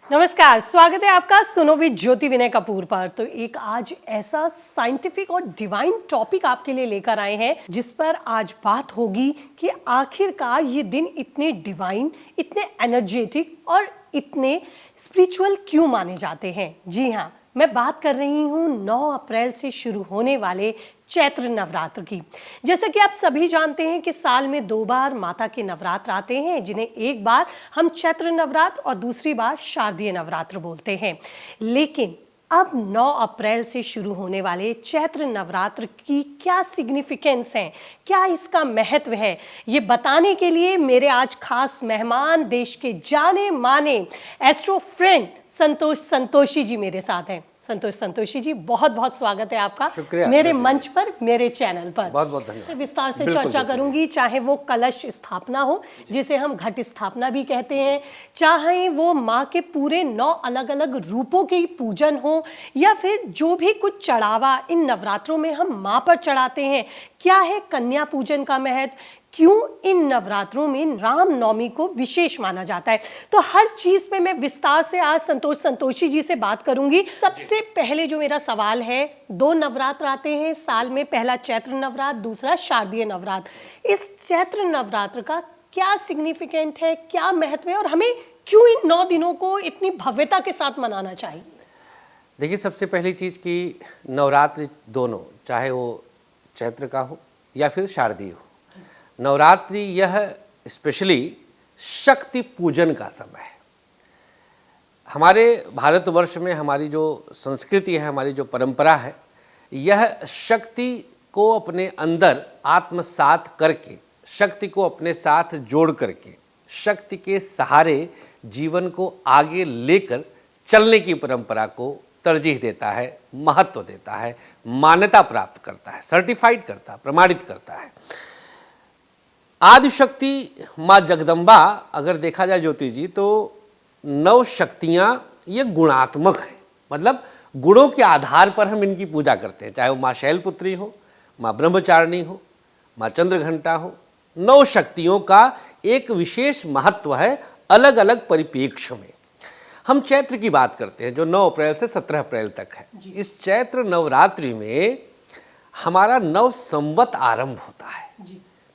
नमस्कार, स्वागत है आपका सुनो विद ज्योति विनय कपूर पर। तो एक आज ऐसा साइंटिफिक और डिवाइन टॉपिक आपके लिए लेकर आए हैं जिस पर आज बात होगी कि आखिरकार ये दिन इतने डिवाइन, इतने एनर्जेटिक और इतने स्पिरिचुअल क्यों माने जाते हैं। जी हाँ, मैं बात कर रही हूँ 9 अप्रैल से शुरू होने वाले चैत्र नवरात्र की। जैसा कि आप सभी जानते हैं कि साल में 2 बार माता के नवरात्र आते हैं, जिन्हें एक बार हम चैत्र नवरात्र और दूसरी बार शारदीय नवरात्र बोलते हैं। लेकिन अब 9 अप्रैल से शुरू होने वाले चैत्र नवरात्र की क्या सिग्निफिकेंस है, क्या इसका महत्व है, ये बताने के लिए मेरे आज खास मेहमान देश के जाने माने एस्ट्रो फ्रेंड संतोष संतोषी जी मेरे साथ हैं। संतोष संतोषी जी, बहुत बहुत स्वागत है आपका मेरे मंच पर, मेरे चैनल पर। बहुत बहुत धन्यवाद। विस्तार से चर्चा करूंगी, चाहे वो कलश स्थापना हो जिसे हम घट स्थापना भी कहते हैं, चाहे वो माँ के पूरे 9 अलग अलग रूपों की पूजन हो, या फिर जो भी कुछ चढ़ावा इन नवरात्रों में हम माँ पर चढ़ाते हैं। क्या है कन्या पूजन का महत्व, क्यों इन नवरात्रों में रामनवमी को विशेष माना जाता है, तो हर चीज पे मैं विस्तार से आज संतोष संतोषी जी से बात करूंगी। सबसे पहले जो मेरा सवाल है, 2 नवरात्र आते हैं साल में, पहला चैत्र नवरात्र, दूसरा शारदीय नवरात्र। इस चैत्र नवरात्र का क्या सिग्निफिकेंट है, क्या महत्व है, और हमें क्यों इन 9 दिनों को इतनी भव्यता के साथ मनाना चाहिए? देखिए, सबसे पहली चीज कि नवरात्र दोनों, चाहे वो चैत्र का हो या फिर शारदीय हो, नवरात्रि यह स्पेशली शक्ति पूजन का समय है। हमारे भारतवर्ष में हमारी जो संस्कृति है, हमारी जो परंपरा है, यह शक्ति को अपने अंदर आत्मसात करके, शक्ति को अपने साथ जोड़ करके, शक्ति के सहारे जीवन को आगे लेकर चलने की परंपरा को तरजीह देता है, महत्व देता है, मान्यता प्राप्त करता है, सर्टिफाइड करता है, प्रमाणित करता है। आदिशक्ति माँ जगदम्बा अगर देखा जाए ज्योति जी, तो 9 शक्तियाँ ये गुणात्मक हैं, मतलब गुणों के आधार पर हम इनकी पूजा करते हैं। चाहे वो माँ शैलपुत्री हो, माँ ब्रह्मचारिणी हो, माँ चंद्रघंटा हो, 9 शक्तियों का एक विशेष महत्व है अलग अलग परिप्रेक्ष्य में। हम चैत्र की बात करते हैं जो 9 अप्रैल से 17 अप्रैल तक है। इस चैत्र नवरात्रि में हमारा नव संवत आरंभ होता है,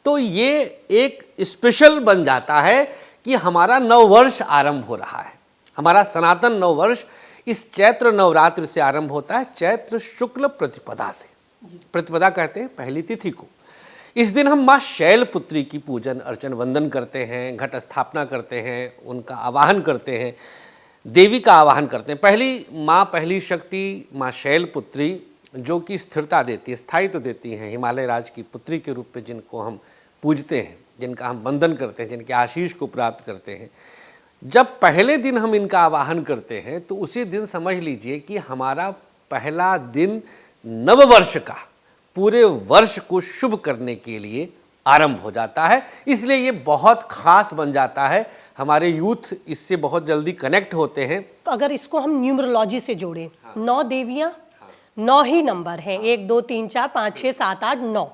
तो ये एक स्पेशल बन जाता है कि हमारा नववर्ष आरंभ हो रहा है। हमारा सनातन नववर्ष इस चैत्र नवरात्र से आरंभ होता है, चैत्र शुक्ल प्रतिपदा से। प्रतिपदा कहते हैं पहली तिथि को। इस दिन हम माँ शैलपुत्री की पूजन अर्चन वंदन करते हैं, घट स्थापना करते हैं, उनका आवाहन करते हैं, देवी का आवाहन करते हैं। पहली शक्ति माँ शैलपुत्री, जो कि स्थिरता देती है, स्थायित्व देती हैं, हिमालय राज की पुत्री के रूप में जिनको हम पूजते हैं, जिनका हम वंदन करते हैं, जिनके आशीष को प्राप्त करते हैं। जब पहले दिन हम इनका आवाहन करते हैं तो उसी दिन समझ लीजिए कि हमारा पहला दिन नववर्ष का, पूरे वर्ष को शुभ करने के लिए आरंभ हो जाता है। इसलिए ये बहुत खास बन जाता है, हमारे यूथ इससे बहुत जल्दी कनेक्ट होते हैं। तो अगर इसको हम न्यूमरोलॉजी से जोड़ें, 9 देवियां, 9 ही नंबर हैं, 1 2 3 4 5 6 7 8 9।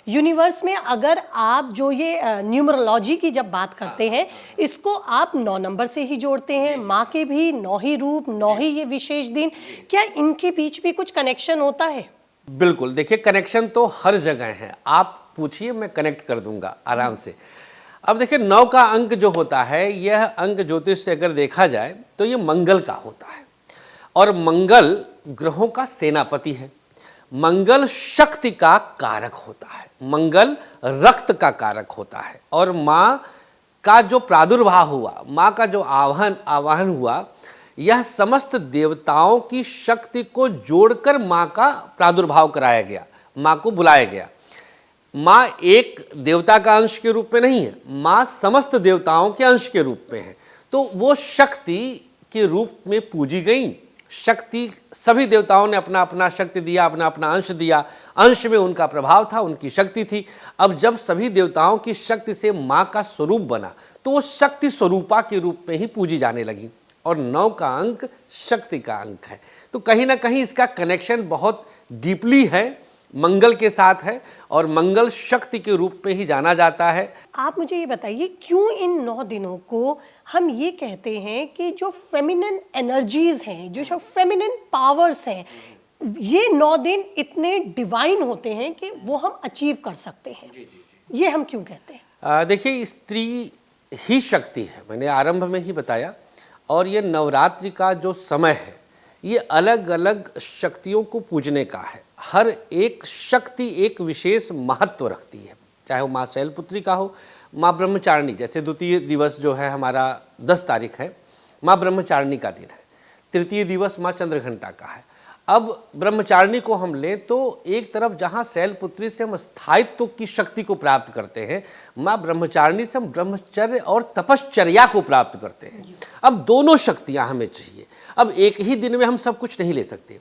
यूनिवर्स में अगर आप जो ये न्यूमरोलॉजी की जब बात करते हैं, इसको आप 9 नंबर से ही जोड़ते हैं। माँ के भी 9 ही रूप, 9 ही ये विशेष दिन, क्या इनके बीच भी कुछ कनेक्शन होता है? बिल्कुल, देखिए कनेक्शन तो हर जगह है, आप पूछिए मैं कनेक्ट कर दूंगा आराम से। अब देखिए 9 का अंक जो होता है, यह अंक ज्योतिष से अगर देखा जाए तो ये मंगल का होता है, और मंगल ग्रहों का सेनापति है। मंगल शक्ति का कारक होता है, मंगल रक्त का कारक होता है, और माँ का जो प्रादुर्भाव हुआ, माँ का जो आवाहन हुआ, यह समस्त देवताओं की शक्ति को जोड़कर माँ का प्रादुर्भाव कराया गया, माँ को बुलाया गया। माँ एक देवता का अंश के रूप में नहीं है, माँ समस्त देवताओं के अंश के रूप में है, तो वो शक्ति के रूप में पूजी गई। शक्ति, सभी देवताओं ने अपना अपना शक्ति दिया, अपना अपना अंश दिया, अंश में उनका प्रभाव था, उनकी शक्ति थी। अब जब सभी देवताओं की शक्ति से माँ का स्वरूप बना, तो वो शक्ति स्वरूपा के रूप में ही पूजी जाने लगी, और 9 का अंक शक्ति का अंक है। तो कहीं ना कहीं इसका कनेक्शन बहुत डीपली है, मंगल के साथ है और मंगल शक्ति के रूप में ही जाना जाता है। आप मुझे ये बताइए क्यों इन 9 दिनों को हम ये कहते हैं कि जो फेमिनिन एनर्जीज हैं, जो फेमिनिन पावर्स हैं, ये 9 दिन इतने डिवाइन होते हैं कि वो हम अचीव कर सकते हैं। ये हम क्यों कहते हैं? देखिए, स्त्री ही शक्ति है, मैंने आरंभ में ही बताया। और ये नवरात्रि का जो समय है ये अलग अलग शक्तियों को पूजने का है। हर एक शक्ति एक विशेष महत्व रखती है, चाहे वो माँ शैलपुत्री का हो, माँ ब्रह्मचारिणी, जैसे द्वितीय दिवस जो है हमारा 10 तारीख है, माँ ब्रह्मचारिणी का दिन है। तृतीय दिवस माँ चंद्रघंटा का है। अब ब्रह्मचारिणी को हम लें तो एक तरफ जहाँ शैलपुत्री से हम स्थायित्व की शक्ति को प्राप्त करते हैं, माँ ब्रह्मचारिणी से हम ब्रह्मचर्य और तपश्चर्या को प्राप्त करते हैं। अब दोनों शक्तियाँ हमें चाहिए। अब एक ही दिन में हम सब कुछ नहीं ले सकते,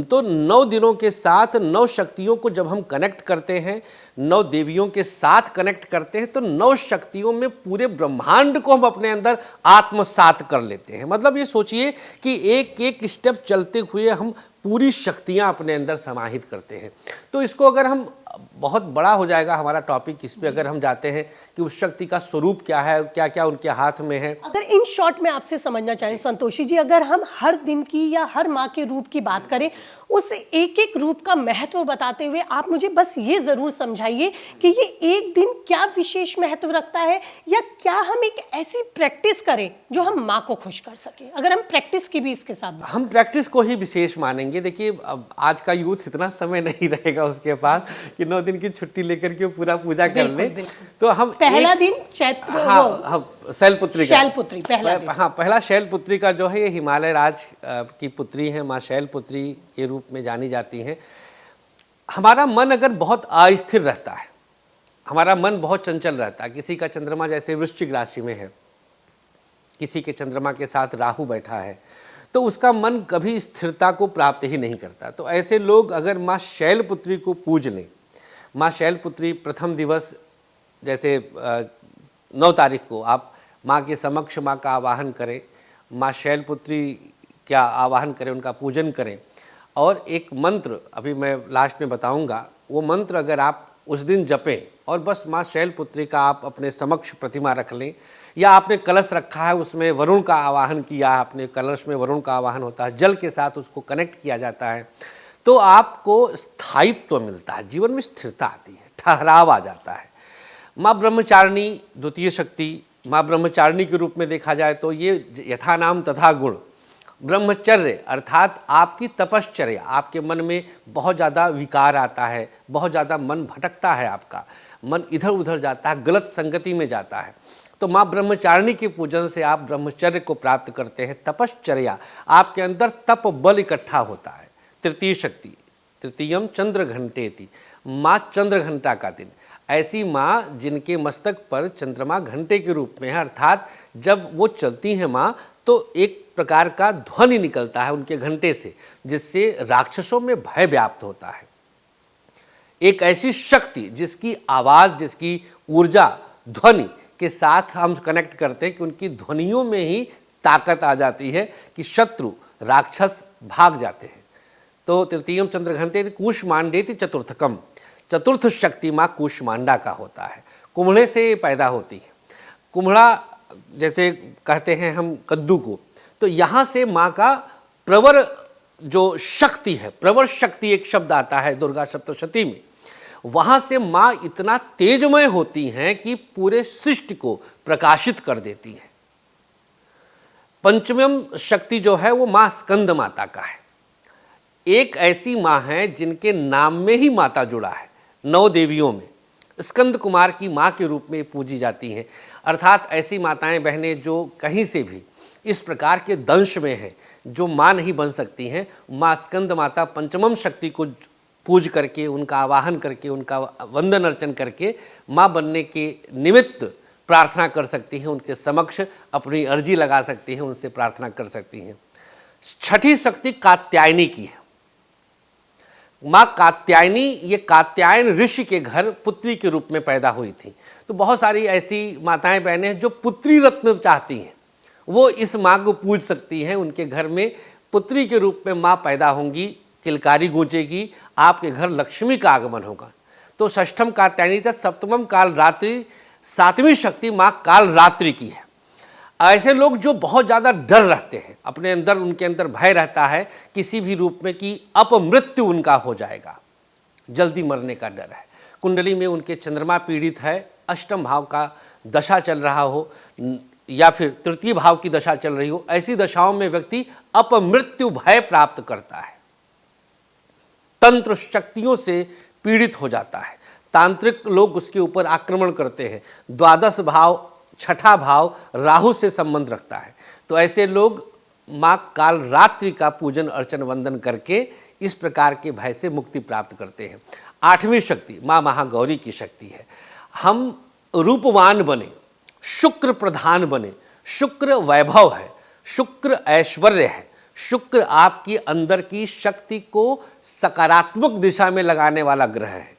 तो 9 दिनों के साथ 9 शक्तियों को जब हम कनेक्ट करते हैं, 9 देवियों के साथ कनेक्ट करते हैं, तो 9 शक्तियों में पूरे ब्रह्मांड को हम अपने अंदर आत्मसात कर लेते हैं। मतलब ये सोचिए कि एक एक स्टेप चलते हुए हम पूरी शक्तियां अपने अंदर समाहित करते हैं। तो इसको अगर हम, बहुत बड़ा हो जाएगा हमारा टॉपिक, इस पे अगर हम जाते हैं कि उस शक्ति का स्वरूप क्या है, क्या क्या उनके हाथ में है। अगर इन शॉर्ट में आपसे समझना चाहें संतोषी जी, अगर हम हर दिन की या हर माँ के रूप की बात करें, उस एक एक रूप का महत्व बताते हुए आप मुझे बस ये जरूर समझाइए कि ये एक दिन क्या विशेष महत्व रखता है, या क्या हम एक ऐसी प्रैक्टिस करें जो हम माँ को खुश कर सके। अगर हम प्रैक्टिस की भी इसके साथ हम प्रैक्टिस को ही विशेष मानेंगे। देखिए, अब आज का यूथ इतना समय नहीं रहेगा उसके पास कि 9 दिन की छुट्टी लेकर के पूरा पूजा कर ले। तो हम पहला दिन चैत्र, हाँ, शैलपुत्री पहला दिन। हाँ, पहला शैलपुत्री का जो है ये हिमालय राज की पुत्री है, माँ शैलपुत्री के रूप में जानी जाती हैं। हमारा मन अगर बहुत अस्थिर रहता है, हमारा मन बहुत चंचल रहता है, किसी का चंद्रमा जैसे वृश्चिक राशि में है, किसी के चंद्रमा के साथ राहु बैठा है, तो उसका मन कभी स्थिरता को प्राप्त ही नहीं करता। तो ऐसे लोग अगर माँ शैलपुत्री को पूज लें, माँ शैलपुत्री प्रथम दिवस जैसे 9 तारीख को आप माँ के समक्ष माँ का आवाहन करें, माँ शैलपुत्री का आवाहन करें, उनका पूजन करें। और एक मंत्र अभी मैं लास्ट में बताऊंगा, वो मंत्र अगर आप उस दिन जपें और बस माँ शैलपुत्री का आप अपने समक्ष प्रतिमा रख लें, या आपने कलश रखा है उसमें वरुण का आवाहन किया, अपने कलश में वरुण का आवाहन होता है, जल के साथ उसको कनेक्ट किया जाता है, तो आपको स्थायित्व मिलता है, जीवन में स्थिरता आती है, ठहराव आ जाता है। माँ ब्रह्मचारिणी द्वितीय शक्ति, माँ ब्रह्मचारिणी के रूप में देखा जाए तो ये यथा नाम तथा गुण, ब्रह्मचर्य अर्थात आपकी तपश्चर्या, आपके मन में बहुत ज़्यादा विकार आता है, बहुत ज़्यादा मन भटकता है, आपका मन इधर उधर जाता है, गलत संगति में जाता है, तो माँ ब्रह्मचारिणी के पूजन से आप ब्रह्मचर्य को प्राप्त करते हैं। तपश्चर्या, आपके अंदर तप बल इकट्ठा होता है। तृतीय शक्ति, तृतीयम चंद्र घंटेति, माँ चंद्र घंटा का दिन, ऐसी माँ जिनके मस्तक पर चंद्रमा घंटे के रूप में है, अर्थात जब वो चलती हैं माँ तो एक प्रकार का ध्वनि निकलता है उनके घंटे से, जिससे राक्षसों में भय व्याप्त होता है। एक ऐसी शक्ति जिसकी आवाज़, जिसकी ऊर्जा ध्वनि के साथ हम कनेक्ट करते हैं कि उनकी ध्वनियों में ही ताकत आ जाती है कि शत्रु राक्षस भाग जाते हैं। तो तृतीयम चंद्र घंटे कूष्मांडेति चतुर्थकम, चतुर्थ शक्ति माँ कूष्मांडा का होता है, कुम्हड़े से पैदा होती है। कुम्हड़ा जैसे कहते हैं हम कद्दू को, तो यहाँ से माँ का प्रवर जो शक्ति है, प्रवर शक्ति एक शब्द आता है दुर्गा सप्तशती में, वहाँ से माँ इतना तेजमय होती हैं कि पूरे सृष्टि को प्रकाशित कर देती हैं। पंचम शक्ति जो है वो माँ स्कंद माता का है। एक ऐसी माँ है जिनके नाम में ही माता जुड़ा है, 9 देवियों में स्कंद कुमार की माँ के रूप में पूजी जाती हैं। अर्थात ऐसी माताएं बहनें जो कहीं से भी इस प्रकार के दंश में हैं, जो माँ नहीं बन सकती हैं, माँ स्कंद माता पंचमम शक्ति को पूज करके, उनका आवाहन करके, उनका वंदन अर्चन करके माँ बनने के निमित्त प्रार्थना कर सकती हैं, उनके समक्ष अपनी अर्जी लगा सकती हैं, उनसे प्रार्थना कर सकती हैं। छठी शक्ति कात्यायनी की है। माँ कात्यायनी, ये कात्यायन ऋषि के घर पुत्री के रूप में पैदा हुई थी। तो बहुत सारी ऐसी माताएं बहनें हैं जो पुत्री रत्न चाहती हैं, वो इस माँ को पूज सकती हैं। उनके घर में पुत्री के रूप में माँ पैदा होंगी किलकारी गूंजेगी, आपके घर लक्ष्मी का आगमन होगा। तो षष्ठम कात्यायनी तथा सप्तमम काल रात्रि, सातवीं शक्ति माँ काल रात्रि की है। ऐसे लोग जो बहुत ज़्यादा डर रहते हैं, अपने अंदर उनके अंदर भय रहता है किसी भी रूप में कि अपमृत्यु उनका हो जाएगा, जल्दी मरने का डर है, कुंडली में उनके चंद्रमा पीड़ित है, अष्टम भाव का दशा चल रहा हो या फिर तृतीय भाव की दशा चल रही हो, ऐसी दशाओं में व्यक्ति अपमृत्यु भय प्राप्त करता है, तंत्र शक्तियों से पीड़ित हो जाता है, तांत्रिक लोग उसके ऊपर आक्रमण करते हैं। द्वादश भाव, छठा भाव राहु से संबंध रखता है। तो ऐसे लोग माँ काल रात्रि का पूजन अर्चन वंदन करके इस प्रकार के भय से मुक्ति प्राप्त करते हैं। आठवीं शक्ति माँ महागौरी की शक्ति है। हम रूपवान बने, शुक्र प्रधान बने, शुक्र वैभव है, शुक्र ऐश्वर्य है, शुक्र आपकी अंदर की शक्ति को सकारात्मक दिशा में लगाने वाला ग्रह है।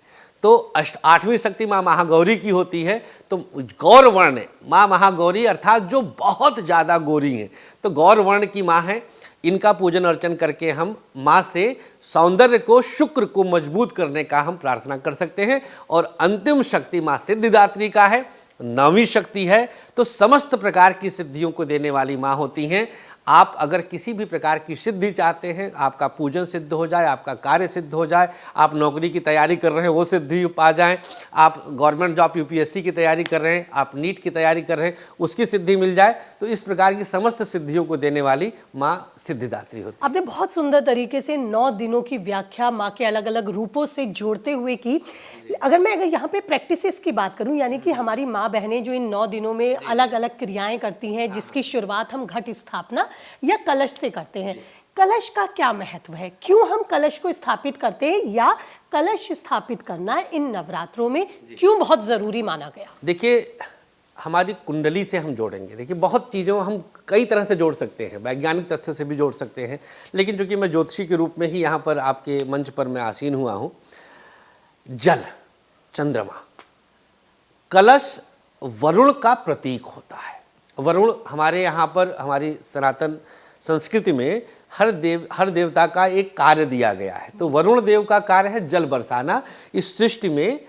तो आठवीं शक्ति माँ महागौरी की होती है। तो गौर वर्ण माँ महागौरी अर्थात जो बहुत ज़्यादा गौरी हैं, तो गौर वर्ण की माँ है, इनका पूजन अर्चन करके हम माँ से सौंदर्य को, शुक्र को मजबूत करने का हम प्रार्थना कर सकते हैं। और अंतिम शक्ति माँ सिद्धिदात्री का है, नौवीं शक्ति है। तो समस्त प्रकार की सिद्धियों को देने वाली माँ होती हैं। आप अगर किसी भी प्रकार की सिद्धि चाहते हैं, आपका पूजन सिद्ध हो जाए, आपका कार्य सिद्ध हो जाए, आप नौकरी की तैयारी कर रहे हैं वो सिद्धि पा जाएं, आप गवर्नमेंट जॉब यूपीएससी की तैयारी कर रहे हैं, आप नीट की तैयारी कर रहे हैं, उसकी सिद्धि मिल जाए, तो इस प्रकार की समस्त सिद्धियों को देने वाली माँ सिद्धिदात्री होती है। आपने बहुत सुंदर तरीके से 9 दिनों की व्याख्या माँ के अलग अलग रूपों से जोड़ते हुए की। अगर यहाँ पे प्रैक्टिसेस की बात करूँ, यानी कि हमारी माँ बहनें जो इन 9 दिनों में अलग अलग क्रियाएं करती हैं, जिसकी शुरुआत हम घट स्थापना या कलश से करते हैं। कलश का क्या महत्व है, क्यों हम कलश को स्थापित करते हैं, या कलश स्थापित करना इन नवरात्रों में क्यों बहुत जरूरी माना गया? देखिए, हमारी कुंडली से हम जोड़ेंगे। देखिए, बहुत चीज़ों हम कई तरह से जोड़ सकते हैं, वैज्ञानिक तथ्यों से भी जोड़ सकते हैं, लेकिन चूंकि मैं ज्योतिषी के रूप में ही यहाँ पर आपके मंच पर मैं आसीन हुआ हूँ। जल, चंद्रमा, कलश वरुण का प्रतीक होता है। वरुण हमारे यहाँ पर, हमारी सनातन संस्कृति में हर देवता का एक कार्य दिया गया है। तो वरुण देव का कार्य है जल बरसाना। इस सृष्टि में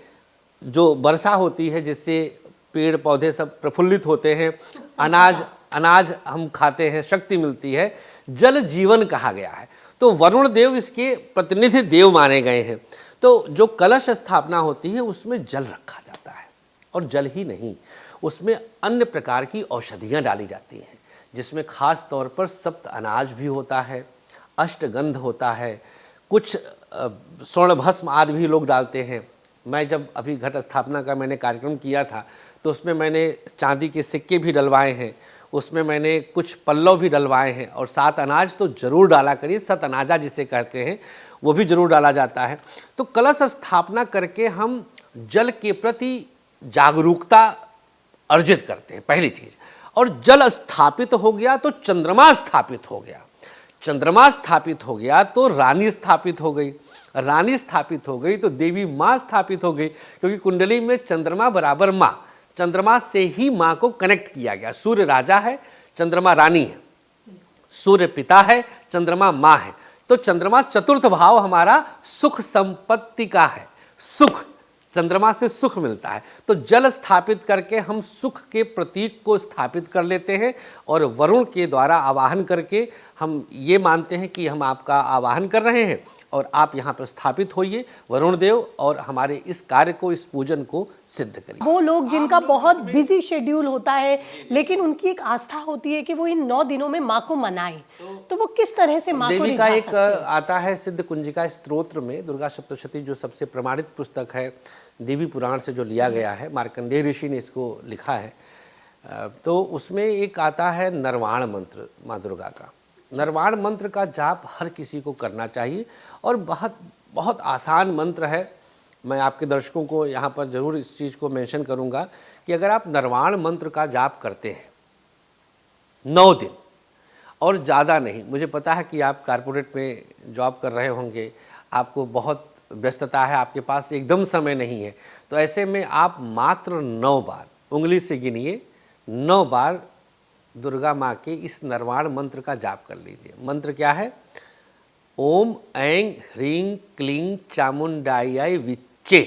जो वर्षा होती है, जिससे पेड़ पौधे सब प्रफुल्लित होते हैं, अनाज हम खाते हैं, शक्ति मिलती है, जल जीवन कहा गया है। तो वरुण देव इसके प्रतिनिधि देव माने गए हैं। तो जो कलश स्थापना होती है उसमें जल रखा जाता है, और जल ही नहीं, उसमें अन्य प्रकार की औषधियाँ डाली जाती हैं, जिसमें खास तौर पर सप्त अनाज भी होता है, अष्टगंध होता है, कुछ स्वर्ण भस्म आदि भी लोग डालते हैं। मैं जब अभी घट स्थापना का मैंने कार्यक्रम किया था, तो उसमें मैंने चांदी के सिक्के भी डलवाए हैं, उसमें मैंने कुछ पल्लव भी डलवाए हैं, और 7 अनाज तो जरूर डाला करिए, 7 अनाजा जिसे कहते हैं वो भी जरूर डाला जाता है। तो कलश स्थापना करके हम जल के प्रति जागरूकता अर्जित करते हैं, पहली चीज। और जल स्थापित हो गया तो चंद्रमा स्थापित हो गया, चंद्रमा स्थापित हो गया तो रानी स्थापित हो गई, रानी स्थापित हो गई तो देवी माँ स्थापित हो गई, क्योंकि कुंडली में चंद्रमा बराबर माँ, चंद्रमा से ही माँ को कनेक्ट किया गया। सूर्य राजा है, चंद्रमा रानी है, सूर्य पिता है, चंद्रमा माँ है। तो चंद्रमा चतुर्थ भाव हमारा सुख संपत्ति का है, सुख, चंद्रमा से सुख मिलता है। तो जल स्थापित करके हम सुख के प्रतीक को स्थापित कर लेते हैं, और वरुण के द्वारा आवाहन करके हम ये मानते हैं कि हम आपका आवाहन कर रहे हैं और आप यहाँ पर स्थापित होइए वरुण देव, और हमारे इस कार्य को, इस पूजन को सिद्ध करिए। वो लोग जिनका बहुत बिजी शेड्यूल होता है, लेकिन उनकी एक आस्था होती है कि वो इन 9 दिनों में माँ को मनाएं, तो वो किस तरह से माँ को देवी का रिझा एक सकते हैं? आता है सिद्ध कुंजिका स्तोत्र में, दुर्गा सप्तशती जो सबसे प्रमाणित पुस्तक है, देवी पुराण से जो लिया गया है, मार्कंडेय ऋषि ने इसको लिखा है। तो उसमें एक आता है नरवाण मंत्र माँ दुर्गा का। नरवाण मंत्र का जाप हर किसी को करना चाहिए, और बहुत बहुत आसान मंत्र है। मैं आपके दर्शकों को यहाँ पर ज़रूर इस चीज़ को मेंशन करूँगा कि अगर आप नरवाण मंत्र का जाप करते हैं 9 दिन, और ज़्यादा नहीं, मुझे पता है कि आप कारपोरेट में जॉब कर रहे होंगे, आपको बहुत व्यस्तता है, आपके पास एकदम समय नहीं है, तो ऐसे में आप मात्र 9 बार, उंगली से गिनिए, 9 बार दुर्गा माँ के इस नरवाण मंत्र का जाप कर लीजिए। मंत्र क्या है? ओम ऐं ह्रीं क्लीं चामुंडायाय विच्चे,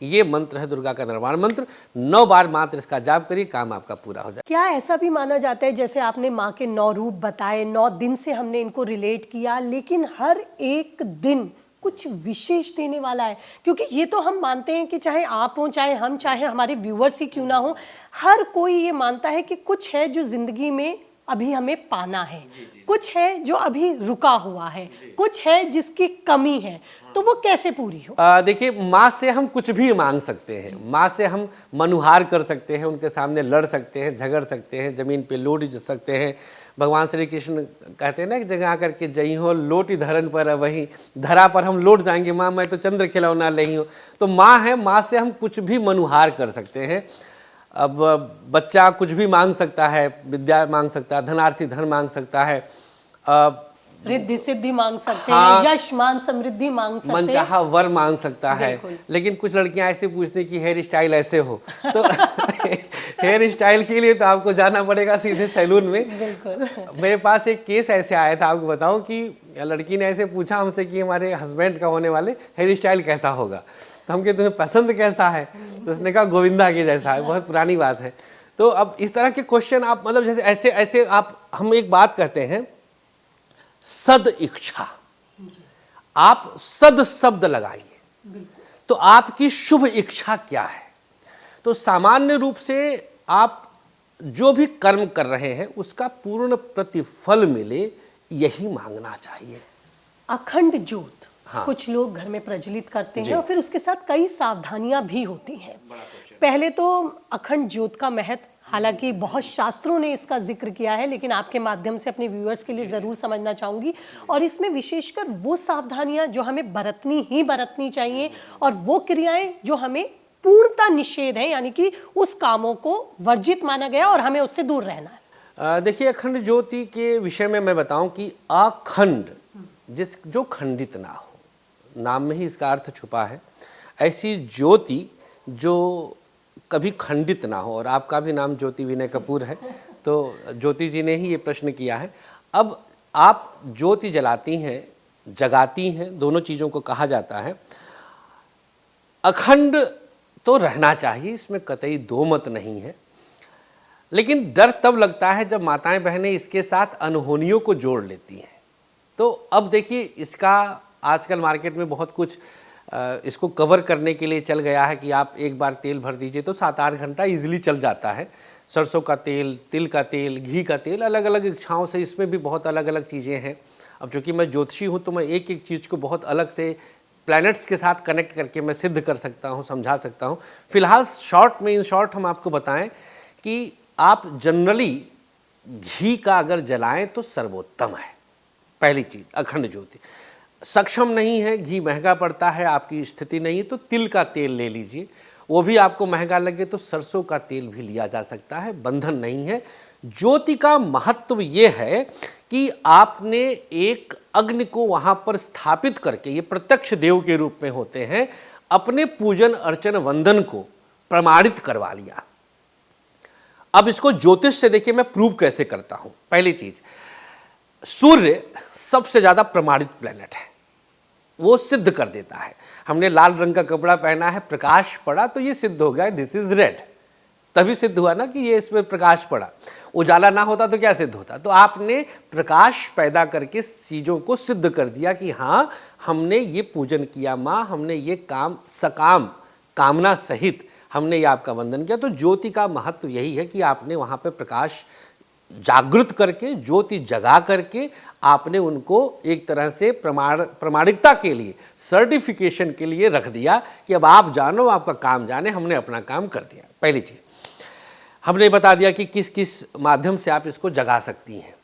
ये मंत्र है दुर्गा का निर्माण मंत्र। 9 बार मात्र इसका जाप करिए, काम आपका पूरा हो जाए। क्या ऐसा भी माना जाता है, जैसे आपने माँ के 9 रूप बताए, 9 दिन से हमने इनको रिलेट किया, लेकिन हर एक दिन कुछ विशेष देने वाला है? क्योंकि ये तो हम मानते हैं कि चाहे आप हो, चाहे हम, चाहे हमारे व्यूअर्स ही क्यों ना हो, हर कोई ये मानता है कि कुछ है जो जिंदगी में अभी हमें पाना है, कुछ है जो अभी रुका हुआ है, कुछ है जिसकी कमी है, तो वो कैसे पूरी हो? देखिए, माँ से हम कुछ भी मांग सकते हैं, माँ से हम मनुहार कर सकते हैं, उनके सामने लड़ सकते हैं, झगड़ सकते हैं, जमीन पे लोट सकते हैं। भगवान श्री कृष्ण कहते हैं ना, एक जगह आकर के जई हो लोटी धरन पर, वहीं धरा पर हम लौट जाएंगे, माँ मैं तो चंद्र खिलौना नहीं हूँ। तो माँ है, माँ से हम कुछ भी मनुहार कर सकते हैं। अब बच्चा कुछ भी मांग सकता है, विद्या मांग सकता है, धनार्थी धन मांग सकता है, रिद्धि सिद्धि मांग सकते हाँ, हैं, यश मान समृद्धि मांग सकते हैं, मनचाहा वर मांग सकता है। बिल्कुल। लेकिन कुछ लड़कियां ऐसे पूछती हैं कि हेयर स्टाइल ऐसे हो, तो हेयर स्टाइल के लिए तो आपको जाना पड़ेगा सीधे सैलून में। बिल्कुल। मेरे पास एक केस ऐसे आया था, आपको बताऊं कि लड़की ने ऐसे पूछा हमसे कि हमारे हस्बैंड का होने वाले हेयर स्टाइल कैसा होगा, तो हम कहे तुम्हें पसंद कैसा है, तो उसने कहा गोविंदा के जैसा है। बहुत पुरानी बात है। तो अब इस तरह के क्वेश्चन आप मतलब जैसे ऐसे ऐसे आप, हम एक बात कहते हैं सद इच्छा, आप सद शब्द लगाइए, तो आपकी शुभ इच्छा क्या है। तो सामान्य रूप से आप जो भी कर्म कर रहे हैं उसका पूर्ण प्रतिफल मिले, यही मांगना चाहिए। अखंड ज्योत हाँ। कुछ लोग घर में प्रज्वलित करते जी। हैं और फिर उसके साथ कई सावधानियां भी होती हैं। पहले तो अखंड ज्योत का महत्व, हालांकि बहुत शास्त्रों ने इसका जिक्र किया है, लेकिन आपके माध्यम से अपने व्यूअर्स के लिए ज़रूर समझना चाहूँगी, और इसमें विशेषकर वो सावधानियां जो हमें बरतनी ही बरतनी चाहिए, और वो क्रियाएं जो हमें पूर्णता निषेध है, यानी कि उस कामों को वर्जित माना गया और हमें उससे दूर रहना है। देखिए, अखंड ज्योति के विषय में मैं बताऊं कि अखंड, जो खंडित ना हो, नाम में ही इसका अर्थ छुपा है। ऐसी ज्योति जो कभी खंडित ना हो। और आपका भी नाम ज्योति विनय कपूर है, तो ज्योति जी ने ही ये प्रश्न किया है। अब आप ज्योति जलाती हैं, जगाती हैं, दोनों चीज़ों को कहा जाता है। अखंड तो रहना चाहिए, इसमें कतई दो मत नहीं है, लेकिन डर तब लगता है जब माताएं बहनें इसके साथ अनहोनियों को जोड़ लेती हैं। तो अब देखिए, इसका आजकल मार्केट में बहुत कुछ इसको कवर करने के लिए चल गया है कि आप एक बार तेल भर दीजिए तो 7-8 घंटा इजीली चल जाता है। सरसों का तेल, तिल का तेल, घी का तेल, अलग अलग इच्छाओं से, इसमें भी बहुत अलग अलग चीज़ें हैं। अब चूँकि मैं ज्योतिषी हूँ तो मैं एक एक चीज़ को बहुत अलग से प्लैनेट्स के साथ कनेक्ट करके मैं सिद्ध कर सकता हूँ, समझा सकता हूँ। फिलहाल इन शॉर्ट हम आपको बताएं कि आप जनरली घी का अगर जलाएं तो सर्वोत्तम है। पहली चीज़, अखंड ज्योति। सक्षम नहीं है, घी महंगा पड़ता है, आपकी स्थिति नहीं है, तो तिल का तेल ले लीजिए। वो भी आपको महंगा लगे तो सरसों का तेल भी लिया जा सकता है, बंधन नहीं है। ज्योति का महत्व ये है कि आपने एक अग्नि को वहाँ पर स्थापित करके, ये प्रत्यक्ष देव के रूप में होते हैं, अपने पूजन अर्चन वंदन को प्रमाणित करवा लिया। अब इसको ज्योतिष से देखिए मैं प्रूव कैसे करता हूँ। पहली चीज, सूर्य सबसे ज़्यादा प्रमाणित प्लेनेट है, वो सिद्ध कर देता है। हमने लाल रंग का कपड़ा पहना है, प्रकाश पड़ा तो ये सिद्ध हो गया दिस इज रेड, तभी सिद्ध हुआ ना कि ये इसमें प्रकाश पड़ा। उजाला ना होता तो क्या सिद्ध होता। तो आपने प्रकाश पैदा करके चीज़ों को सिद्ध कर दिया कि हाँ, हमने ये पूजन किया माँ, हमने ये काम सकाम कामना सहित हमने ये आपका वंदन किया। तो ज्योति का महत्व यही है कि आपने वहाँ पे प्रकाश जागृत करके, ज्योति जगा करके आपने उनको एक तरह से प्रमाणिकता के लिए, सर्टिफिकेशन के लिए रख दिया कि अब आप जानो, आपका काम जाने, हमने अपना काम कर दिया। पहली चीज़ हमने बता दिया कि किस किस माध्यम से आप इसको जगा सकती हैं।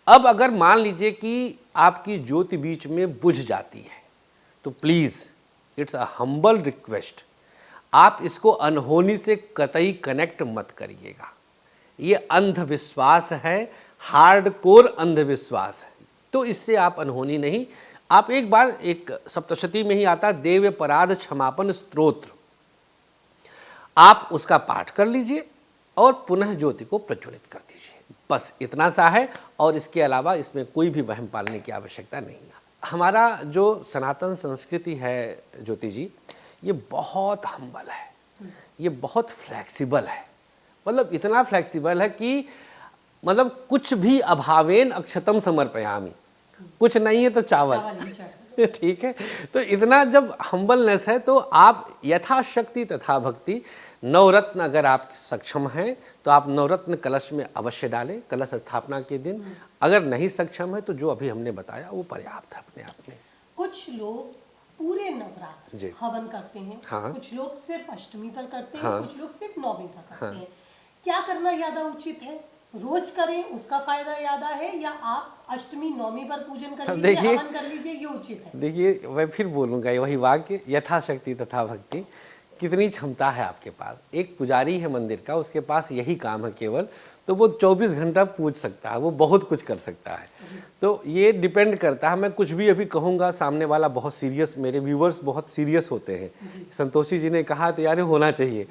अब अगर मान लीजिए कि आपकी ज्योति बीच में बुझ जाती है तो please, it's a humble request, आप इसको अनहोनी से कतई कनेक्ट मत करिएगा। ये अंधविश्वास है, हार्डकोर अंधविश्वास है, तो इससे आप अनहोनी नहीं। आप एक बार, एक सप्तशती में ही आता देव पराध क्षमापन स्तोत्र, आप उसका पाठ कर लीजिए और पुनः ज्योति को प्रज्वलित कर दीजिए। बस इतना सा है, और इसके अलावा इसमें कोई भी वहम पालने की आवश्यकता नहीं है। हमारा जो सनातन संस्कृति है ज्योति जी, ये बहुत हम्बल है, ये बहुत फ्लेक्सिबल है। मतलब इतना फ्लेक्सिबल है कि मतलब कुछ भी अभावेन अक्षतम समर्पयामि, कुछ नहीं है तो चावल ठीक है। तो इतना जब हम्बलनेस है तो आप यथाशक्ति तथा भक्ति, नवरत्न अगर आप सक्षम हैं तो आप नवरत्न कलश में अवश्य डालें कलश स्थापना के दिन। अगर नहीं सक्षम है तो जो अभी हमने बताया वो पर्याप्त है अपने आप में। कुछ लोग पूरे जी। नवरात्र हवन करते हैं, हाँ। कुछ लोग सिर्फ अष्टमी पर करते हैं, हाँ। कुछ लोग सिर्फ नौमी पर करते हैं। क्या करना ज्यादा उचित है? रोज करें उसका फायदा ज्यादा है, या आप अष्टमी नौमी पर पूजन कर लीजिए, देखिए- हवन कर लीजिए, ये उचित है? देखिए, मैं फिर बोलूँगा वही वाक्य, यथाशक्ति तथा भक्ति। कितनी क्षमता है आपके पास? एक पुजारी है मंदिर का, उसके पास यही काम है केवल, तो वो 24 घंटा पूज सकता है, वो बहुत कुछ कर सकता है। तो ये डिपेंड करता है। मैं कुछ भी अभी कहूँगा, सामने वाला बहुत सीरियस, मेरे व्यूवर्स बहुत सीरियस होते हैं। संतोषी जी ने कहा तो यार होना चाहिए,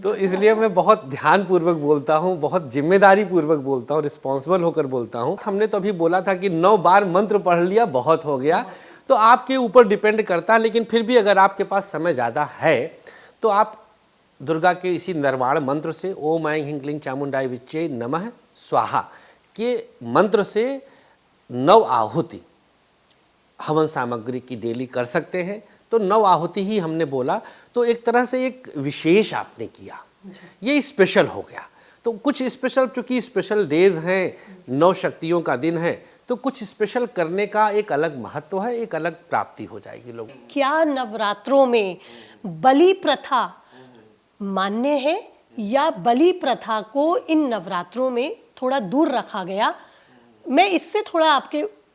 तो इसलिए मैं बहुत ध्यानपूर्वक बोलता हूँ, बहुत जिम्मेदारी पूर्वक बोलता हूँ, रिस्पॉन्सिबल होकर बोलता हूँ। हमने तो अभी बोला था कि 9 बार मंत्र पढ़ लिया बहुत हो गया, तो आपके ऊपर डिपेंड करता है। लेकिन फिर भी अगर आपके पास समय ज़्यादा है तो आप दुर्गा के इसी निर्वाण मंत्र से, ओम ऐं ह्रीं क्लीं चामुंडाय विच्चे नमः स्वाहा के मंत्र से 9 आहुति हवन सामग्री की डेली कर सकते हैं। तो 9 आहुति ही हमने बोला, तो एक तरह से एक विशेष आपने किया, ये स्पेशल हो गया। तो कुछ स्पेशल, चूंकि स्पेशल डेज हैं, 9 शक्तियों का दिन है, तो कुछ स्पेशल करने का एक अलग महत्व है, एक अलग प्राप्ति हो जाएगी लोगों को। क्या नवरात्रों में बलि प्रथा मान्य है, या बलि प्रथा को इन नवरात्रों में थोड़ा दूर रखा गया? मैं इससे थोड़ा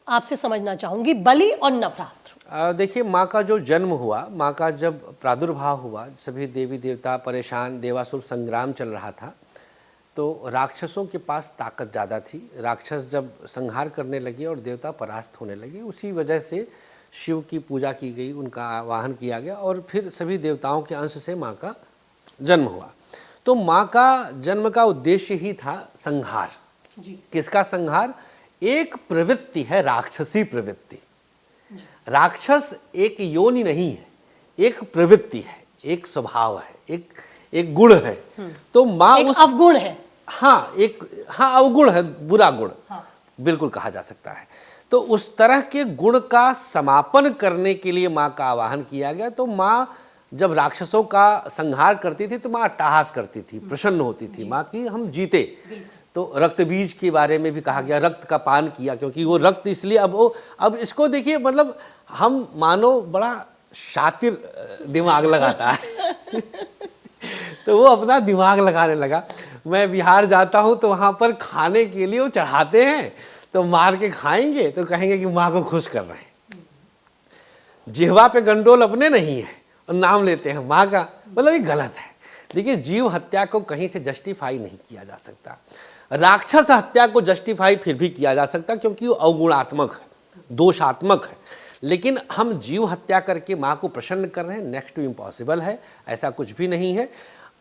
आपसे समझना चाहूंगी, बलि और नवरात्र। देखिए, माँ का जो जन्म हुआ, माँ का जब प्रादुर्भाव हुआ, सभी देवी देवता परेशान, देवासुर संग्राम चल रहा था, तो राक्षसों के पास ताकत ज़्यादा थी। राक्षस जब संहार करने लगे और देवता परास्त होने लगे, उसी वजह से शिव की पूजा की गई, उनका आवाहन किया गया, और फिर सभी देवताओं के अंश से माँ का जन्म हुआ। तो माँ का जन्म का उद्देश्य ही था संहार। जी। किसका संहार? एक प्रवृत्ति है, राक्षसी प्रवृत्ति। राक्षस एक योनि नहीं है, एक प्रवृत्ति है, एक स्वभाव है, एक गुण है। तो माँ एक उस अवगुण है। हाँ, अवगुण है, बुरा गुण, हाँ। बिल्कुल कहा जा सकता है। तो उस तरह के गुण का समापन करने के लिए माँ का आवाहन किया गया। तो माँ जब राक्षसों का संहार करती थी तो माँ अट्टहास करती थी, प्रसन्न होती थी माँ की हम जीते। तो रक्त बीज के बारे में भी कहा गया, रक्त का पान किया, क्योंकि वो रक्त इसलिए अब इसको देखिए, मतलब हम मानो बड़ा शातिर दिमाग लगाता है तो वो अपना दिमाग लगाने लगा। मैं बिहार जाता हूँ तो वहाँ पर खाने के लिए वो चढ़ाते हैं, तो मार के खाएंगे तो कहेंगे कि माँ को खुश कर रहे हैं। जिह्वा पे गंडोल अपने नहीं है और नाम लेते हैं माँ का, मतलब ये गलत है। देखिए, जीव हत्या को कहीं से जस्टिफाई नहीं किया जा सकता। राक्षस हत्या को जस्टिफाई फिर भी किया जा सकता, क्योंकि वो अवगुणात्मक है, दोषात्मक है। लेकिन हम जीव हत्या करके माँ को प्रसन्न कर रहे हैं, नेक्स्ट टू इम्पॉसिबल है, ऐसा कुछ भी नहीं है।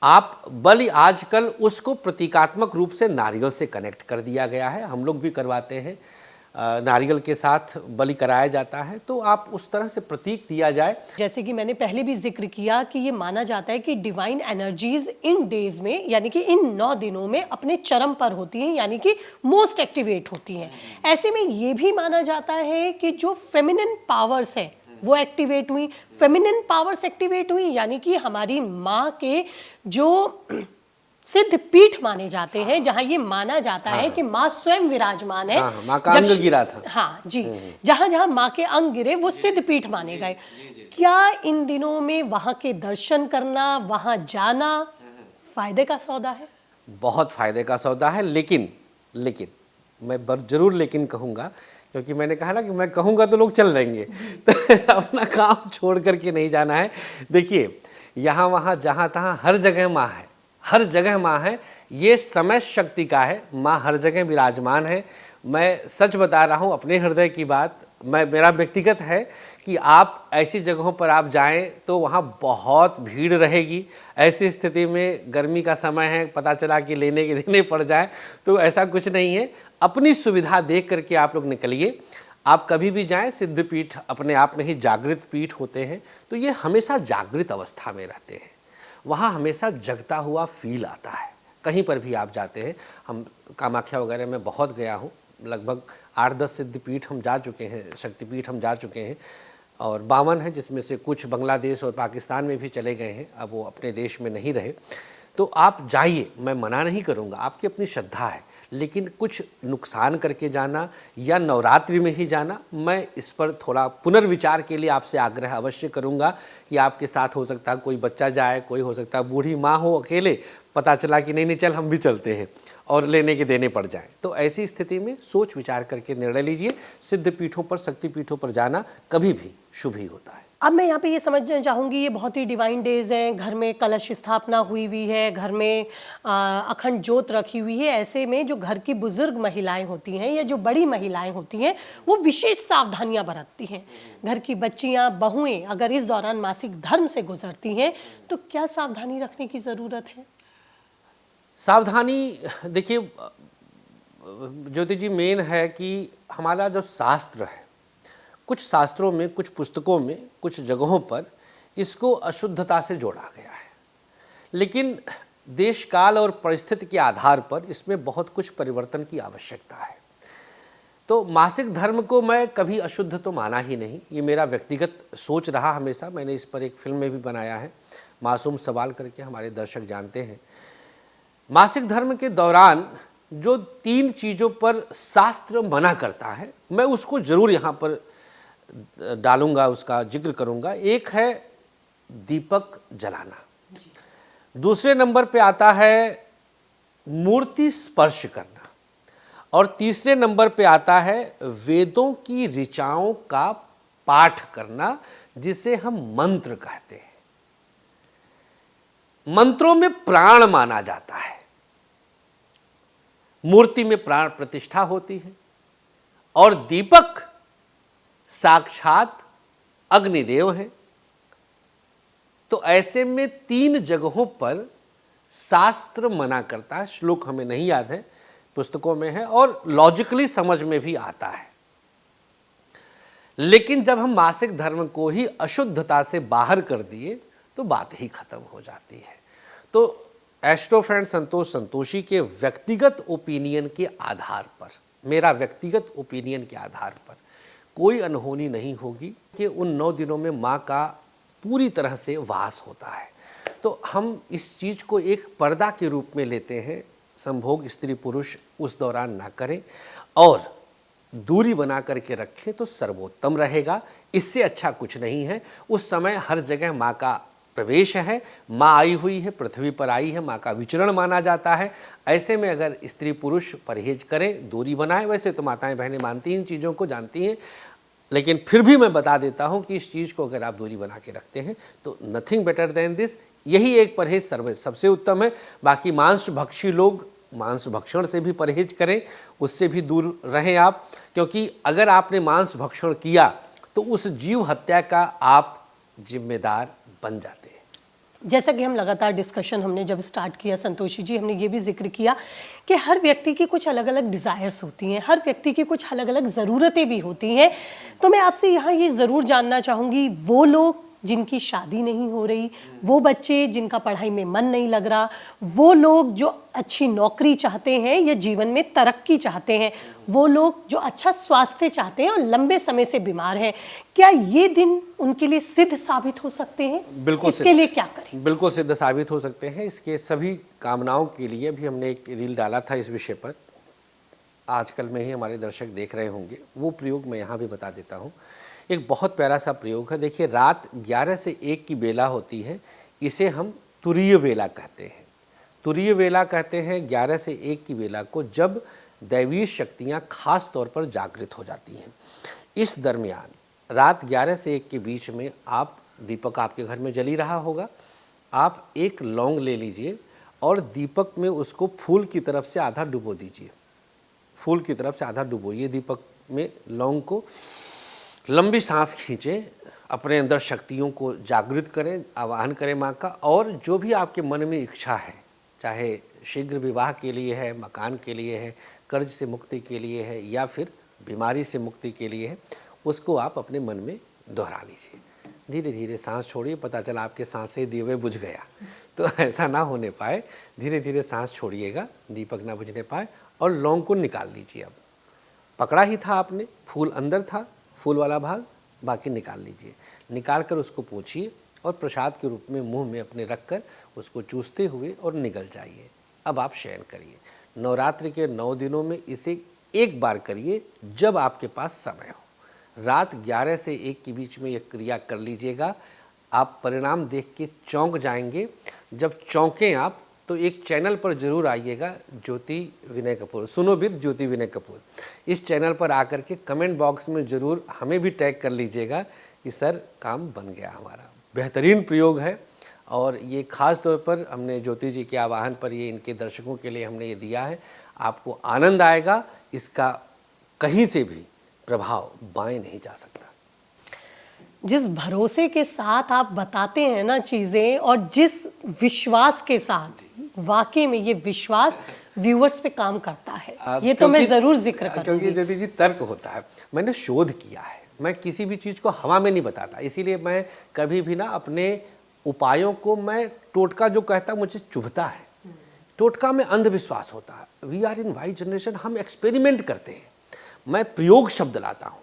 आप बलि आजकल उसको प्रतीकात्मक रूप से नारियल से कनेक्ट कर दिया गया है, हम लोग भी करवाते हैं, नारियल के साथ बलि कराया जाता है। तो आप उस तरह से प्रतीक दिया जाए। जैसे कि मैंने पहले भी जिक्र किया कि ये माना जाता है कि डिवाइन एनर्जीज इन डेज में, यानी कि इन 9 दिनों में अपने चरम पर होती हैं, यानी कि मोस्ट एक्टिवेट होती हैं। ऐसे में ये भी माना जाता है कि जो फेमिनिन पावर्स है वो एक्टिवेट हुई, फेमिनिन पावर्स एक्टिवेट हुई, यानी कि हमारी माँ के जो सिद्ध पीठ माने जाते हैं, जहां ये माना जाता है कि माँ स्वयं विराजमान है। माँ का अंग गिरा था। हाँ जी, जहां जहां माँ के अंग गिरे वो सिद्ध पीठ माने गए। क्या इन दिनों में वहां के दर्शन करना, वहां जाना फायदे का सौदा है? बहुत फायदे का सौदा है। लेकिन मैं जरूर लेकिन कहूँगा, क्योंकि मैंने कहा ना कि मैं कहूँगा तो लोग चल देंगे तो अपना काम छोड़ करके नहीं जाना है। देखिए, यहाँ वहाँ जहाँ तहाँ हर जगह माँ है, हर जगह माँ है। ये समय शक्ति का है, माँ हर जगह विराजमान है। मैं सच बता रहा हूँ अपने हृदय की बात, मेरा व्यक्तिगत है कि आप ऐसी जगहों पर आप जाएं तो वहाँ बहुत भीड़ रहेगी। ऐसी स्थिति में गर्मी का समय है, पता चला कि देने पड़ जाए, तो ऐसा कुछ नहीं है। अपनी सुविधा देख करके आप लोग निकलिए। आप कभी भी जाएं, सिद्धपीठ अपने आप में ही जागृत पीठ होते हैं, तो ये हमेशा जागृत अवस्था में रहते हैं। वहाँ हमेशा जगता हुआ फील आता है। कहीं पर भी आप जाते हैं, हम कामाख्या वगैरह में बहुत गया हूँ, लगभग 8-10 सिद्धपीठ हम जा चुके हैं, शक्तिपीठ हम जा चुके हैं, और 52 है, जिसमें से कुछ बांग्लादेश और पाकिस्तान में भी चले गए हैं, अब वो अपने देश में नहीं रहे। तो आप जाइए, मैं मना नहीं करूँगा, आपकी अपनी श्रद्धा है, लेकिन कुछ नुकसान करके जाना या नवरात्रि में ही जाना, मैं इस पर थोड़ा पुनर्विचार के लिए आपसे आग्रह अवश्य करूंगा कि आपके साथ हो सकता है कोई बच्चा जाए, कोई हो सकता है बूढ़ी माँ हो अकेले, पता चला कि नहीं नहीं चल हम भी चलते हैं और लेने के देने पड़ जाएं। तो ऐसी स्थिति में सोच विचार करके निर्णय लीजिए। सिद्ध पीठों पर, शक्तिपीठों पर जाना कभी भी शुभ ही होता है। अब मैं यहाँ पे ये समझना चाहूँगी, ये बहुत ही डिवाइन डेज हैं, घर में कलश स्थापना हुई है, घर में अखंड ज्योत रखी हुई है। ऐसे में जो घर की बुजुर्ग महिलाएं होती हैं या जो बड़ी महिलाएं होती हैं, वो विशेष सावधानियां बरतती हैं। घर की बच्चियां, बहुएं अगर इस दौरान मासिक धर्म से गुजरती हैं, तो क्या सावधानी रखने की ज़रूरत है? सावधानी देखिए ज्योति जी, मेन है कि हमारा जो शास्त्र है, कुछ शास्त्रों में, कुछ पुस्तकों में, कुछ जगहों पर इसको अशुद्धता से जोड़ा गया है, लेकिन देश काल और परिस्थिति के आधार पर इसमें बहुत कुछ परिवर्तन की आवश्यकता है। तो मासिक धर्म को मैं कभी अशुद्ध तो माना ही नहीं, ये मेरा व्यक्तिगत सोच रहा हमेशा। मैंने इस पर एक फिल्म में भी बनाया है, मासूम सवाल करके, हमारे दर्शक जानते हैं। मासिक धर्म के दौरान जो 3 चीज़ों पर शास्त्र मना करता है, मैं उसको जरूर यहाँ पर डालूंगा, उसका जिक्र करूंगा। एक है दीपक जलाना, दूसरे नंबर पे आता है मूर्ति स्पर्श करना, और तीसरे नंबर पे आता है वेदों की ऋचाओं का पाठ करना, जिसे हम मंत्र कहते हैं। मंत्रों में प्राण माना जाता है, मूर्ति में प्राण प्रतिष्ठा होती है, और दीपक साक्षात अग्निदेव हैं। तो ऐसे में 3 जगहों पर शास्त्र मना करता है। श्लोक हमें नहीं याद है, पुस्तकों में है और लॉजिकली समझ में भी आता है। लेकिन जब हम मासिक धर्म को ही अशुद्धता से बाहर कर दिए तो बात ही खत्म हो जाती है। तो एस्ट्रो फ्रेंड संतोष संतोषी के व्यक्तिगत ओपिनियन के आधार पर, मेरा व्यक्तिगत ओपिनियन के आधार पर कोई अनहोनी नहीं होगी कि उन 9 दिनों में माँ का पूरी तरह से वास होता है। तो हम इस चीज़ को एक पर्दा के रूप में लेते हैं। संभोग स्त्री पुरुष उस दौरान ना करें और दूरी बना करके रखें तो सर्वोत्तम रहेगा। इससे अच्छा कुछ नहीं है। उस समय हर जगह माँ का प्रवेश है, माँ आई हुई है, पृथ्वी पर आई है, माँ का विचरण माना जाता है। ऐसे में अगर स्त्री पुरुष परहेज करें, दूरी बनाएं, वैसे तो माताएं बहनें मानती हैं, इन चीज़ों को जानती हैं, लेकिन फिर भी मैं बता देता हूं कि इस चीज़ को अगर आप दूरी बना के रखते हैं तो नथिंग बेटर देन दिस, यही एक परहेज सबसे उत्तम है। बाकी मांस भक्षी लोग मांस भक्षण से भी परहेज करें, उससे भी दूर रहें आप, क्योंकि अगर आपने मांस भक्षण किया तो उस जीव हत्या का आप जिम्मेदार बन जाते हैं। जैसा कि हम लगातार डिस्कशन हमने जब स्टार्ट किया संतोषी जी, हमने ये भी जिक्र किया कि हर व्यक्ति की कुछ अलग अलग डिज़ायर्स होती हैं, हर व्यक्ति की कुछ अलग अलग ज़रूरतें भी होती हैं। तो मैं आपसे यहाँ ये ज़रूर जानना चाहूँगी, वो लोग जिनकी शादी नहीं हो रही, वो बच्चे जिनका पढ़ाई में मन नहीं लग रहा, वो लोग जो अच्छी नौकरी चाहते हैं या जीवन में तरक्की चाहते हैं, वो लोग जो अच्छा स्वास्थ्य चाहते हैं और लंबे समय से बीमार हैं, क्या ये दिन उनके लिए सिद्ध साबित हो सकते हैं? बिल्कुल, इसके लिए क्या करें? बिल्कुल सिद्ध साबित हो सकते हैं। इसके सभी कामनाओं के लिए भी हमने एक रील डाला था इस विषय पर, आजकल में ही हमारे दर्शक देख रहे होंगे। वो प्रयोग मैं यहाँ भी बता देता हूँ। एक बहुत प्यारा सा प्रयोग है। देखिए, रात 11 से 1 की बेला होती है, इसे हम तुरीय वेला कहते हैं। तुरीय वेला कहते हैं 11 से 1 की बेला को, जब दैवीय शक्तियाँ खास तौर पर जागृत हो जाती हैं। इस दरमियान रात 11 से 1 के बीच में आप, दीपक आपके घर में जल ही रहा होगा, आप एक लौंग ले लीजिए और दीपक में उसको फूल की तरफ से आधा डुबो दीजिए। फूल की तरफ से आधा डुबोइए दीपक में लौंग को, लंबी सांस खींचें, अपने अंदर शक्तियों को जागृत करें, आवाहन करें माँ का, और जो भी आपके मन में इच्छा है, चाहे शीघ्र विवाह के लिए है, मकान के लिए है, कर्ज से मुक्ति के लिए है, या फिर बीमारी से मुक्ति के लिए है, उसको आप अपने मन में दोहरा लीजिए। धीरे धीरे सांस छोड़िए, पता चला आपके सांस से दिए बुझ गया, तो ऐसा ना होने पाए। धीरे धीरे सांस छोड़िएगा, दीपक ना बुझने पाए, और लौंग को निकाल लीजिए। अब पकड़ा ही था आपने, फूल अंदर था, फूल वाला भाग, बाकी निकाल लीजिए। निकाल कर उसको पोंछिए और प्रसाद के रूप में मुंह में अपने रख कर उसको चूसते हुए और निगल जाइए। अब आप शयन करिए। नवरात्रि के 9 दिनों में इसे एक बार करिए जब आपके पास समय हो। रात 11 से 1 के बीच में यह क्रिया कर लीजिएगा। आप परिणाम देख के चौंक जाएंगे। जब चौंकें आप तो एक चैनल पर जरूर आइएगा, ज्योति विनय कपूर, सुनो विद ज्योति विनय कपूर। इस चैनल पर आकर के कमेंट बॉक्स में ज़रूर हमें भी टैग कर लीजिएगा कि सर काम बन गया हमारा। बेहतरीन प्रयोग है, और ये ख़ास तौर पर हमने ज्योति जी के आवाहन पर ये इनके दर्शकों के लिए हमने ये दिया है। आपको आनंद आएगा, इसका कहीं से भी प्रभाव बाएं नहीं जा सकता। जिस भरोसे के साथ आप बताते हैं ना चीज़ें, और जिस विश्वास के साथ, वाकई में ये विश्वास व्यूअर्स पे काम करता है, ये तो मैं ज़रूर जिक्र करूंगी। क्योंकि ज्योति जी तर्क होता है, मैंने शोध किया है, मैं किसी भी चीज़ को हवा में नहीं बताता, इसीलिए मैं कभी भी ना अपने उपायों को, मैं टोटका जो कहता मुझे चुभता है, टोटका में अंधविश्वास होता है। We are in Y generation, हम एक्सपेरिमेंट करते हैं। मैं प्रयोग शब्द लाता हूँ,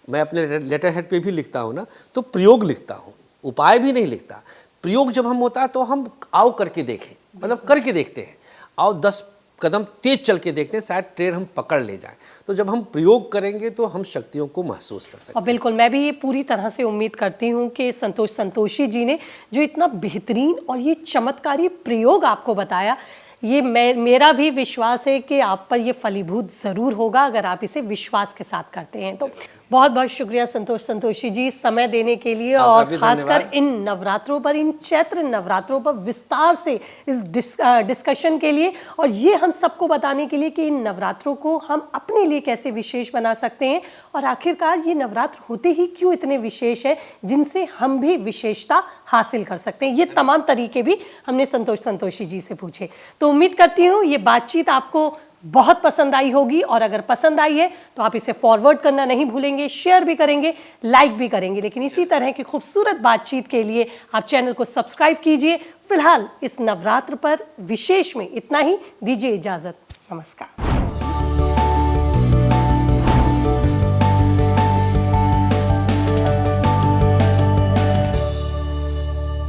मैं अपने लेटर हेड पे भी लिखता हूँ ना, तो प्रयोग लिखता हूँ, उपाय भी नहीं लिखता। प्रयोग जब हम होता है तो हम आओ करके देखें, मतलब करके देखते हैं, आओ 10 कदम तेज चल के देखते हैं, शायद ट्रेन हम पकड़ ले जाएं। तो जब हम प्रयोग करेंगे तो हम शक्तियों को महसूस कर सकते हैं। और बिल्कुल मैं भी ये पूरी तरह से उम्मीद करती हूँ कि संतोषी जी ने जो इतना बेहतरीन और ये चमत्कारी प्रयोग आपको बताया, ये मेरा भी विश्वास है कि आप पर ये फलीभूत ज़रूर होगा अगर आप इसे विश्वास के साथ करते हैं। तो बहुत बहुत शुक्रिया संतोषी जी समय देने के लिए, और खासकर इन नवरात्रों पर, इन चैत्र नवरात्रों पर विस्तार से इस डिस्कशन के लिए, और ये हम सबको बताने के लिए कि इन नवरात्रों को हम अपने लिए कैसे विशेष बना सकते हैं, और आखिरकार ये नवरात्र होते ही क्यों इतने विशेष है जिनसे हम भी विशेषता हासिल कर सकते हैं। ये तमाम तरीके भी हमने संतोषी जी से पूछे। तो उम्मीद करती हूँ ये बातचीत आपको बहुत पसंद आई होगी, और अगर पसंद आई है तो आप इसे फॉरवर्ड करना नहीं भूलेंगे, शेयर भी करेंगे, लाइक भी करेंगे। लेकिन इसी तरह की खूबसूरत बातचीत के लिए आप चैनल को सब्सक्राइब कीजिए। फिलहाल इस नवरात्र पर विशेष में इतना ही, दीजिए इजाजत, नमस्कार।